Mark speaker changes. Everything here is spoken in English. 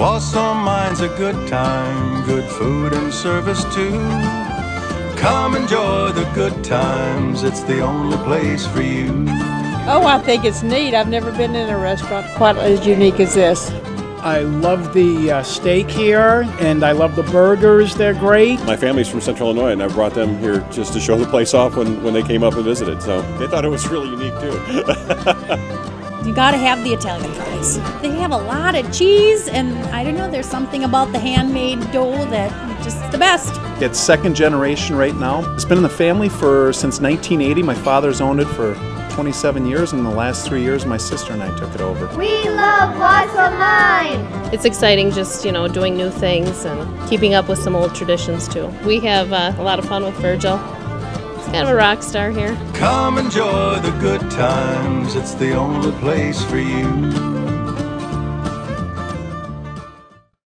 Speaker 1: While some mine's a good time, good food and service too. Come enjoy the good times, it's the only place for you.
Speaker 2: Oh, I think it's neat. I've never been in a restaurant quite as unique as this.
Speaker 3: I love the steak here, and I love the burgers. They're great.
Speaker 4: My family's from Central Illinois, and I brought them here just to show the place off when they came up and visited. So they thought it was really unique, too.
Speaker 5: You gotta have the Italian fries. They have a lot of cheese, and I don't know, there's something about the handmade dough that just the best.
Speaker 6: It's second generation right now. It's been in the family since 1980. My father's owned it for 27 years, and in the last 3 years my sister and I took it over.
Speaker 7: We love What's on Mine!
Speaker 8: It's exciting just, doing new things and keeping up with some old traditions too. We have a lot of fun with Virgil. He's kind of a rock star here.
Speaker 1: Come enjoy the good times, it's the only place for you.